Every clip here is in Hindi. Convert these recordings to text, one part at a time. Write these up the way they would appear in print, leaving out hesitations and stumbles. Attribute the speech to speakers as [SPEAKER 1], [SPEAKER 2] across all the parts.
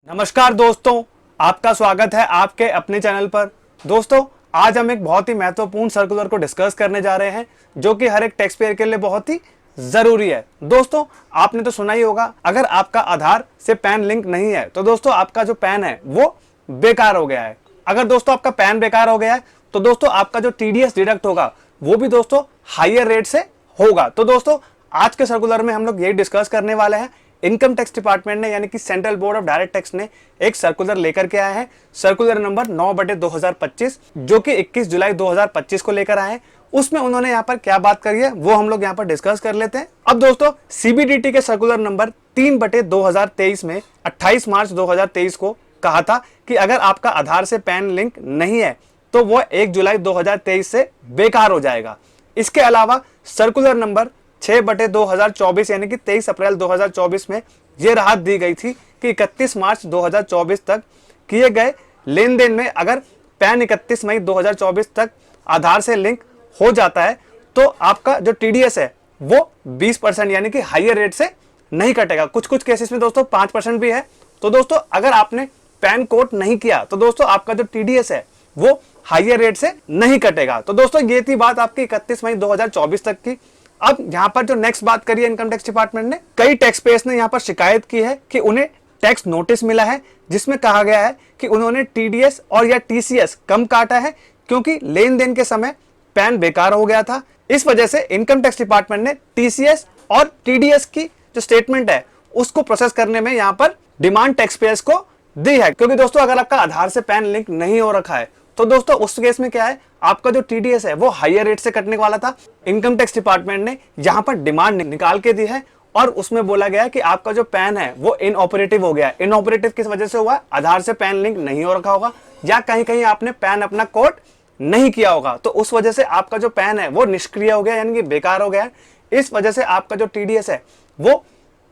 [SPEAKER 1] नमस्कार दोस्तों, आपका स्वागत है आपके अपने चैनल पर। दोस्तों, आज हम एक बहुत ही महत्वपूर्ण सर्कुलर को डिस्कस करने जा रहे हैं जो कि हर एक टैक्स पेयर के लिए बहुत ही जरूरी है। दोस्तों, आपने तो सुना ही होगा, अगर आपका आधार से पैन लिंक नहीं है तो दोस्तों आपका जो पैन है वो बेकार हो गया है। अगर दोस्तों आपका पैन बेकार हो गया है तो दोस्तों आपका जो टीडीएस डिडक्ट होगा वो भी दोस्तों हायर रेट से होगा। तो दोस्तों आज के सर्कुलर में हम लोग यही डिस्कस करने वाले हैं। इनकम टैक्स डिपार्टमेंट ने यानी कि central board of direct tax ने एक सर्कुलर लेकर के आया है, सर्कुलर नंबर 9/2025, जो कि 21 जुलाई 2025 को लेकर आए हैं। उसमें उन्होंने यहाँ पर क्या बात करी है वो हम लोग यहाँ पर डिस्कस कर लेते हैं। अब दोस्तों सीबीडीटी के सर्कुलर नंबर 3/2023 में 28 मार्च 2023 को कहा था कि अगर आपका आधार से पैन लिंक नहीं है तो वो 1 जुलाई 2023 से बेकार हो जाएगा। इसके अलावा सर्कुलर नंबर 6/2024 यानी कि 23 अप्रैल 2024 में यह राहत दी गई थी कि 31 मार्च 2024 तक किए गए लेन देन में अगर पैन 31 मई 2024 तक आधार से लिंक हो जाता है तो आपका जो टीडीएस है वो 20% यानी कि हायर रेट से नहीं कटेगा। कुछ कुछ केसेस में दोस्तों 5% भी है। तो दोस्तों अगर आपने पैन कोड नहीं किया तो दोस्तों आपका जो टीडीएस है वो हायर रेट से नहीं कटेगा। तो दोस्तों ये थी बात आपकी 31 मई 2024 तक की। अब यहाँ पर जो नेक्स्ट बात करी है इनकम टैक्स डिपार्टमेंट ने, कई टैक्स पेयर्स ने यहाँ पर शिकायत की है कि उन्हें टैक्स नोटिस मिला है जिसमें कहा गया है कि उन्होंने टीडीएस और या टीसीएस कम काटा है क्योंकि लेन देन के समय पैन बेकार हो गया था। इस वजह से इनकम टैक्स डिपार्टमेंट ने टीसीएस और टीडीएस की जो स्टेटमेंट है उसको प्रोसेस करने में यहाँ पर डिमांड टैक्स पेयर्स को दी है। क्योंकि दोस्तों अगर आपका आधार से पैन लिंक नहीं हो रखा है तो दोस्तों उस केस में क्या है, आपका जो टीडीएस है वो हायर रेट से कटने वाला था। इनकम टैक्स डिपार्टमेंट ने यहाँ पर डिमांड निकाल के दी है और उसमें बोला गया है कि आपका जो पैन है वो इनऑपरेटिव हो गया है। इनऑपरेटिव किस वजह से हुआ, आधार से पैन लिंक नहीं हो रखा होगा या कहीं कहीं आपने पैन अपना कोड नहीं किया होगा, तो उस वजह से आपका जो पैन है वो निष्क्रिय हो गया यानी कि बेकार हो गया है। इस वजह से आपका जो टीडीएस है वो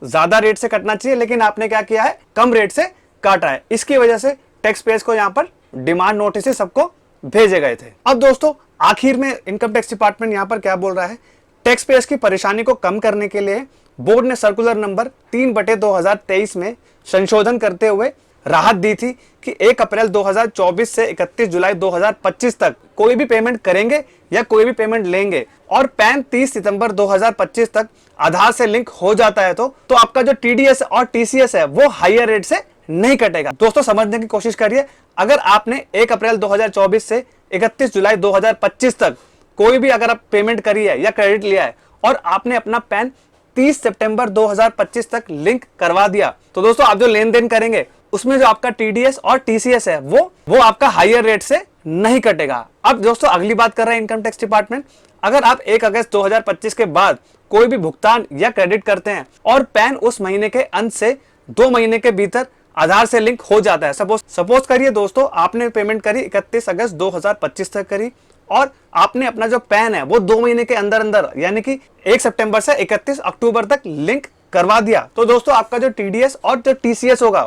[SPEAKER 1] ज्यादा रेट से कटना चाहिए, लेकिन आपने क्या किया है, कम रेट से काटा है। इसकी वजह से टैक्स पेयर्स को यहाँ पर डिमांड नोटिस सबको भेजे गए थे। अब दोस्तों आखिर में इनकम टैक्स डिपार्टमेंट यहाँ पर क्या बोल रहा है, टैक्स पेयर्स की परेशानी को कम करने के लिए बोर्ड ने सर्कुलर नंबर 3/2023 में संशोधन करते हुए राहत दी थी कि 1 अप्रैल 2024 से 31 जुलाई 2025 तक कोई भी पेमेंट करेंगे या कोई भी पेमेंट लेंगे और पैन 30 सितंबर 2025 तक आधार से लिंक हो जाता है तो आपका जो टीडीएस और टीसीएस है वो हायर रेट से नहीं कटेगा। दोस्तों समझने की कोशिश करिए, अगर आपने 1 अप्रैल 2024 से 31 जुलाई 2025 तक कोई भी अगर आप पेमेंट करी है या क्रेडिट लिया है और आपने अपना पैन 30 सितंबर 2025 तक लिंक करवा दिया तो दोस्तों आप जो लेन देन करेंगे उसमें जो आपका टीडीएस और टीसीएस है वो आपका हायर रेट से नहीं कटेगा। अब दोस्तों अगली बात कर रहा है इनकम टैक्स डिपार्टमेंट, अगर आप 1 अगस्त 2025 के बाद कोई भी भुगतान या क्रेडिट करते हैं और पैन उस महीने के अंत से 2 महीने के भीतर आधार से लिंक हो जाता है, सपोज करिए दोस्तों आपने पेमेंट करी 31 अगस्त 2025 तक करी और आपने अपना जो पैन है वो 2 महीने के अंदर अंदर यानी कि 1 सितंबर से 31 अक्टूबर तक लिंक करवा दिया तो दोस्तों आपका जो टीडीएस और जो टीसीएस होगा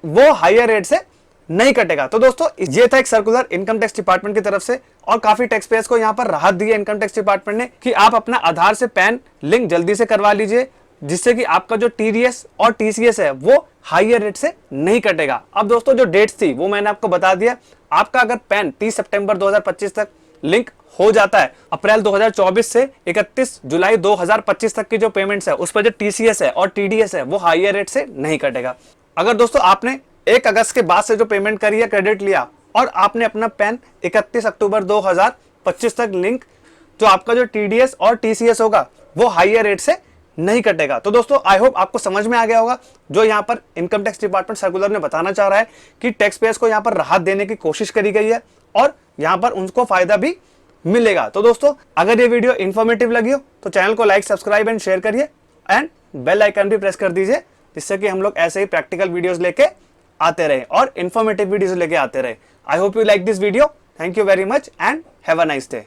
[SPEAKER 1] वो हायर रेट से नहीं कटेगा। तो दोस्तों ये था एक सर्कुलर इनकम टैक्स डिपार्टमेंट की तरफ से और काफी टैक्स पेयर्स को यहाँ पर राहत दी है इनकम टैक्स डिपार्टमेंट ने कि आप अपना आधार से पैन लिंक जल्दी से करवा लीजिए जिससे कि आपका जो टीडीएस और टीसीएस है वो हायर रेट से नहीं कटेगा। अब दोस्तों जो डेट्स थी वो मैंने आपको बता दिया, आपका अगर पैन 30 सितंबर 2025 तक लिंक हो जाता है, अप्रैल 2024 से 31 जुलाई 2025 तक की जो पेमेंट्स है उस पर जो टीसीएस है और टीडीएस है वो हायर रेट से नहीं कटेगा। अगर दोस्तों आपने 1 अगस्त के बाद से जो पेमेंट करी है, क्रेडिट लिया और आपने अपना पैन 31 अक्टूबर 2025 तक लिंक, तो आपका जो टीडीएस और टीसीएस होगा वो हायर रेट से नहीं कटेगा। तो दोस्तों आई होप आपको समझ में आ गया होगा जो यहाँ पर इनकम टैक्स डिपार्टमेंट सर्कुलर में बताना चाह रहा है कि टैक्स पेयर्स को यहाँ पर राहत देने की कोशिश करी गई है और यहाँ पर उनको फायदा भी मिलेगा। तो दोस्तों अगर ये वीडियो इन्फॉर्मेटिव लगी हो तो चैनल को लाइक, सब्सक्राइब एंड शेयर करिए एंड बेल आइकन भी प्रेस कर दीजिए जिससे कि हम लोग ऐसे ही प्रैक्टिकल वीडियोस लेके आते रहे और इन्फॉर्मेटिव वीडियोस लेके आते रहे। I hope you like this video. Thank you very much and have a nice day.